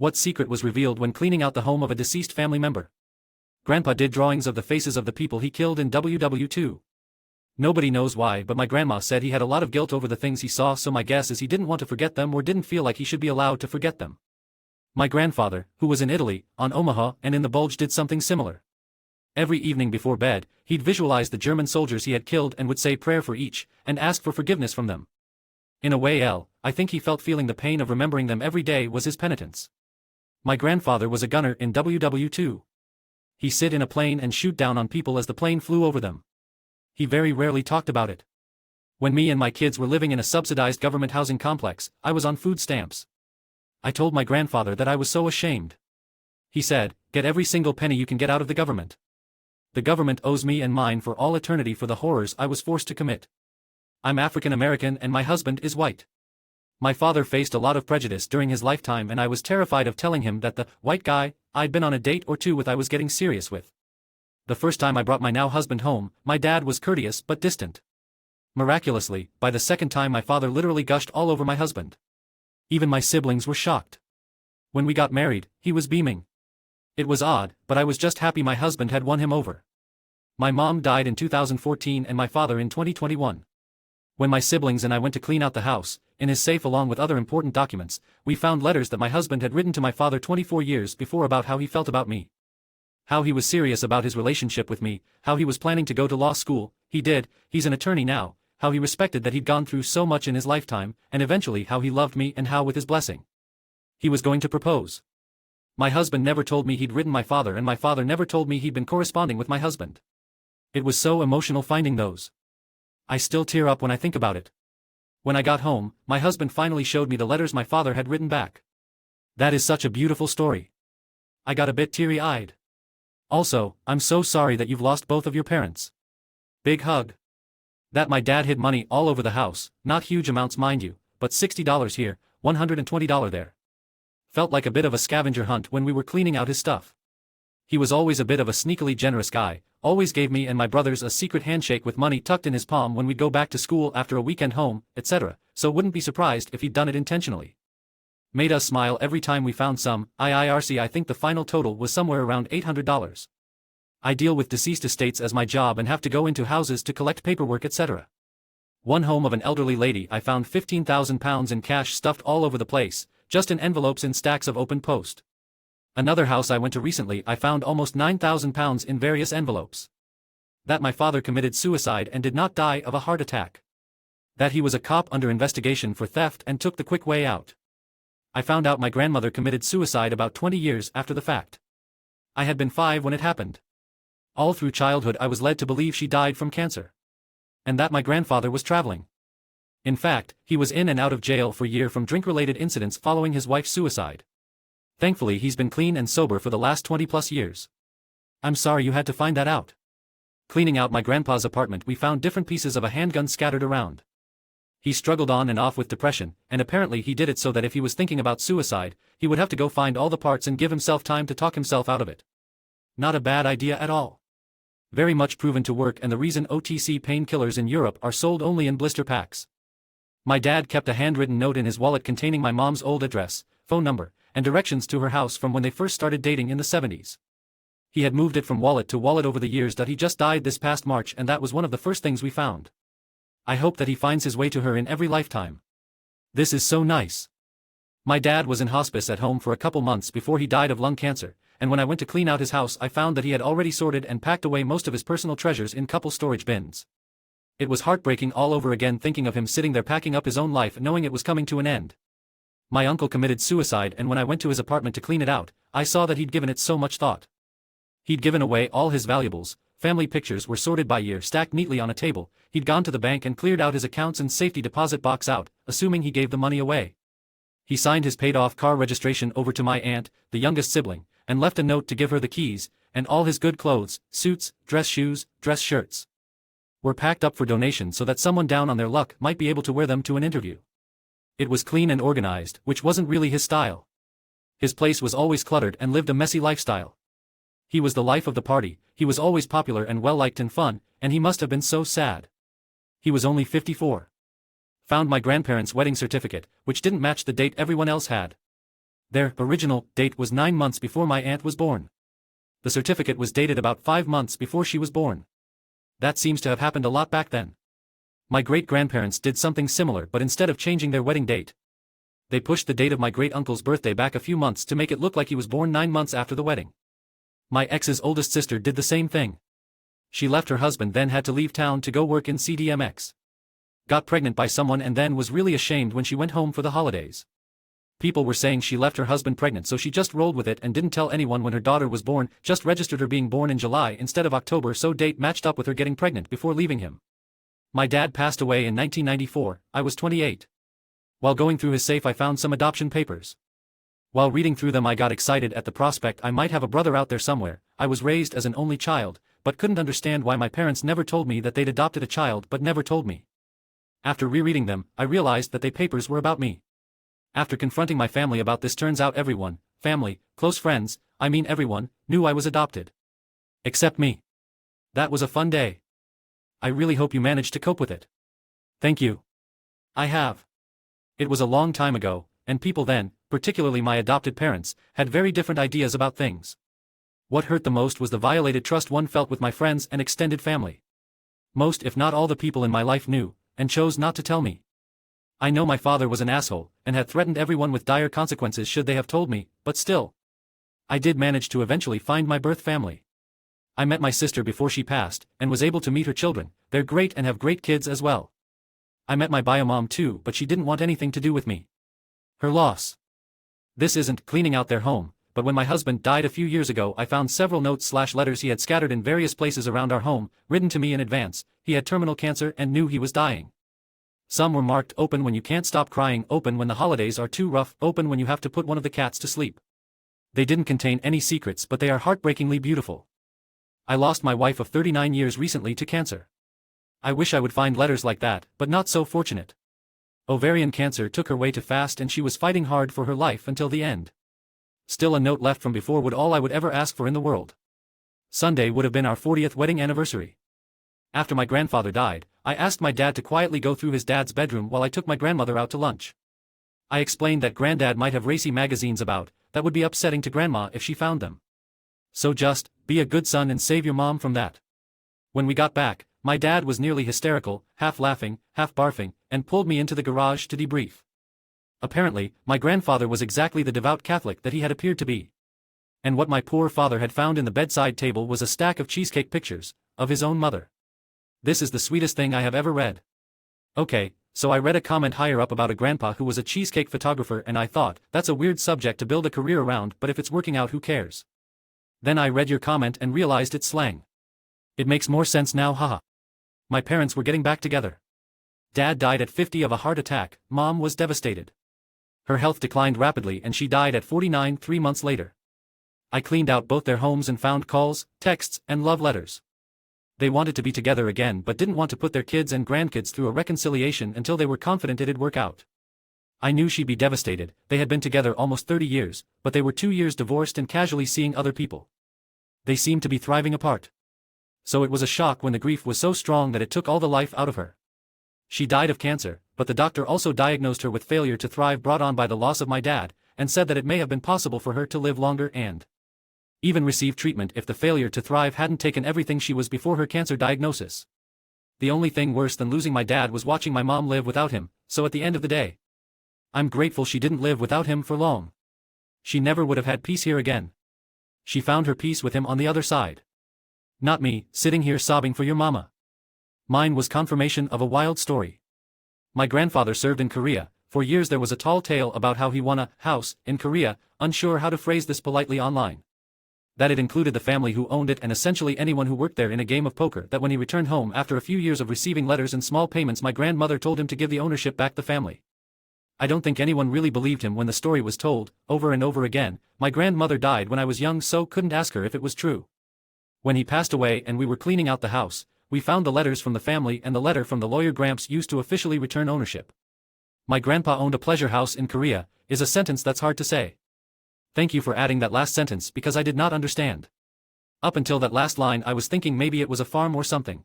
What secret was revealed when cleaning out the home of a deceased family member? Grandpa did drawings of the faces of the people he killed in WW2. Nobody knows why, but my grandma said he had a lot of guilt over the things he saw, so my guess is he didn't want to forget them or didn't feel like he should be allowed to forget them. My grandfather, who was in Italy, on Omaha and in the Bulge, did something similar. Every evening before bed, he'd visualize the German soldiers he had killed and would say prayer for each, and ask for forgiveness from them. In a way, I think he felt feeling the pain of remembering them every day was his penitence. My grandfather was a gunner in WW2. He sit in a plane and shoot down on people as the plane flew over them. He very rarely talked about it. When me and my kids were living in a subsidized government housing complex, I was on food stamps. I told my grandfather that I was so ashamed. He said, "Get every single penny you can get out of the government. The government owes me and mine for all eternity for the horrors I was forced to commit. I'm African American and my husband is white." My father faced a lot of prejudice during his lifetime, and I was terrified of telling him that the white guy I'd been on a date or two with I was getting serious with. The first time I brought my now husband home, my dad was courteous but distant. Miraculously, by the second time my father literally gushed all over my husband. Even my siblings were shocked. When we got married, he was beaming. It was odd, but I was just happy my husband had won him over. My mom died in 2014 and my father in 2021. When my siblings and I went to clean out the house, in his safe along with other important documents, we found letters that my husband had written to my father 24 years before about how he felt about me. How he was serious about his relationship with me, how he was planning to go to law school, he's an attorney now, how he respected that he'd gone through so much in his lifetime, and eventually how he loved me and how with his blessing he was going to propose. My husband never told me he'd written my father, and my father never told me he'd been corresponding with my husband. It was so emotional finding those. I still tear up when I think about it. When I got home, my husband finally showed me the letters my father had written back. That is such a beautiful story. I got a bit teary-eyed. Also, I'm so sorry that you've lost both of your parents. Big hug. That my dad hid money all over the house, not huge amounts mind you, but $60 here, $120 there. Felt like a bit of a scavenger hunt when we were cleaning out his stuff. He was always a bit of a sneakily generous guy, always gave me and my brothers a secret handshake with money tucked in his palm when we'd go back to school after a weekend home, etc., so wouldn't be surprised if he'd done it intentionally. Made us smile every time we found some. I think the final total was somewhere around $800. I deal with deceased estates as my job and have to go into houses to collect paperwork, etc. One home of an elderly lady I found £15,000 in cash stuffed all over the place, just in envelopes in stacks of open post. Another house I went to recently I found almost £9,000 in various envelopes. That my father committed suicide and did not die of a heart attack. That he was a cop under investigation for theft and took the quick way out. I found out my grandmother committed suicide about 20 years after the fact. I had been 5 when it happened. All through childhood I was led to believe she died from cancer. And that my grandfather was traveling. In fact, he was in and out of jail for a year from drink-related incidents following his wife's suicide. Thankfully he's been clean and sober for the last 20+ years. I'm sorry you had to find that out. Cleaning out my grandpa's apartment we found different pieces of a handgun scattered around. He struggled on and off with depression, and apparently he did it so that if he was thinking about suicide, he would have to go find all the parts and give himself time to talk himself out of it. Not a bad idea at all. Very much proven to work, and the reason OTC painkillers in Europe are sold only in blister packs. My dad kept a handwritten note in his wallet containing my mom's old address, phone number, and directions to her house from when they first started dating in the 70s. He had moved it from wallet to wallet over the years that he just died this past March, and that was one of the first things we found. I hope that he finds his way to her in every lifetime. This is so nice. My dad was in hospice at home for a couple months before he died of lung cancer, and when I went to clean out his house I found that he had already sorted and packed away most of his personal treasures in couple storage bins. It was heartbreaking all over again thinking of him sitting there packing up his own life knowing it was coming to an end. My uncle committed suicide, and when I went to his apartment to clean it out, I saw that he'd given it so much thought. He'd given away all his valuables, family pictures were sorted by year stacked neatly on a table, he'd gone to the bank and cleared out his accounts and safety deposit box out, assuming he gave the money away. He signed his paid-off car registration over to my aunt, the youngest sibling, and left a note to give her the keys, and all his good clothes, suits, dress shoes, dress shirts, were packed up for donation so that someone down on their luck might be able to wear them to an interview. It was clean and organized, which wasn't really his style. His place was always cluttered and lived a messy lifestyle. He was the life of the party, he was always popular and well-liked and fun, and he must have been so sad. He was only 54. Found my grandparents' wedding certificate, which didn't match the date everyone else had. Their original date was 9 months before my aunt was born. The certificate was dated about 5 months before she was born. That seems to have happened a lot back then. My great-grandparents did something similar, but instead of changing their wedding date, they pushed the date of my great-uncle's birthday back a few months to make it look like he was born 9 months after the wedding. My ex's oldest sister did the same thing. She left her husband, then had to leave town to go work in CDMX. Got pregnant by someone and then was really ashamed when she went home for the holidays. People were saying she left her husband pregnant, so she just rolled with it and didn't tell anyone when her daughter was born, just registered her being born in July instead of October, so date matched up with her getting pregnant before leaving him. My dad passed away in 1994, I was 28. While going through his safe I found some adoption papers. While reading through them I got excited at the prospect I might have a brother out there somewhere. I was raised as an only child, but couldn't understand why my parents never told me that they'd adopted a child but never told me. After rereading them, I realized that they papers were about me. After confronting my family about this, turns out everyone, family, close friends, I mean everyone, knew I was adopted. Except me. That was a fun day. I really hope you managed to cope with it. Thank you. I have. It was a long time ago, and people then, particularly my adopted parents, had very different ideas about things. What hurt the most was the violated trust one felt with my friends and extended family. Most, if not all, the people in my life knew, and chose not to tell me. I know my father was an asshole, and had threatened everyone with dire consequences should they have told me, but still. I did manage to eventually find my birth family. I met my sister before she passed, and was able to meet her children. They're great and have great kids as well. I met my bio mom too, but she didn't want anything to do with me. Her loss. This isn't cleaning out their home, but when my husband died a few years ago I found several notes/letters he had scattered in various places around our home, written to me in advance. He had terminal cancer and knew he was dying. Some were marked open when you can't stop crying, open when the holidays are too rough, open when you have to put one of the cats to sleep. They didn't contain any secrets, but they are heartbreakingly beautiful. I lost my wife of 39 years recently to cancer. I wish I would find letters like that, but not so fortunate. Ovarian cancer took her way too fast and she was fighting hard for her life until the end. Still, a note left from before would all I would ever ask for in the world. Sunday would have been our 40th wedding anniversary. After my grandfather died, I asked my dad to quietly go through his dad's bedroom while I took my grandmother out to lunch. I explained that granddad might have racy magazines about, that would be upsetting to grandma if she found them. So just, be a good son and save your mom from that. When we got back, my dad was nearly hysterical, half laughing, half barfing, and pulled me into the garage to debrief. Apparently, my grandfather was exactly the devout Catholic that he had appeared to be. And what my poor father had found in the bedside table was a stack of cheesecake pictures, of his own mother. This is the sweetest thing I have ever read. Okay, so I read a comment higher up about a grandpa who was a cheesecake photographer and I thought, that's a weird subject to build a career around, but if it's working out, who cares? Then I read your comment and realized it's slang. It makes more sense now, haha. My parents were getting back together. Dad died at 50 of a heart attack, Mom was devastated. Her health declined rapidly and she died at 49 3 months later. I cleaned out both their homes and found calls, texts, and love letters. They wanted to be together again but didn't want to put their kids and grandkids through a reconciliation until they were confident it'd work out. I knew she'd be devastated. They had been together almost 30 years, but they were 2 years divorced and casually seeing other people. They seemed to be thriving apart. So it was a shock when the grief was so strong that it took all the life out of her. She died of cancer, but the doctor also diagnosed her with failure to thrive brought on by the loss of my dad, and said that it may have been possible for her to live longer and even receive treatment if the failure to thrive hadn't taken everything she was before her cancer diagnosis. The only thing worse than losing my dad was watching my mom live without him, so at the end of the day, I'm grateful she didn't live without him for long. She never would have had peace here again. She found her peace with him on the other side. Not me, sitting here sobbing for your mama. Mine was confirmation of a wild story. My grandfather served in Korea. For years there was a tall tale about how he won a house in Korea, unsure how to phrase this politely online. That it included the family who owned it and essentially anyone who worked there in a game of poker, that when he returned home after a few years of receiving letters and small payments, my grandmother told him to give the ownership back the family. I don't think anyone really believed him when the story was told, over and over again. My grandmother died when I was young, so couldn't ask her if it was true. When he passed away and we were cleaning out the house, we found the letters from the family and the letter from the lawyer Gramps used to officially return ownership. My grandpa owned a pleasure house in Korea, is a sentence that's hard to say. Thank you for adding that last sentence because I did not understand. Up until that last line I was thinking maybe it was a farm or something.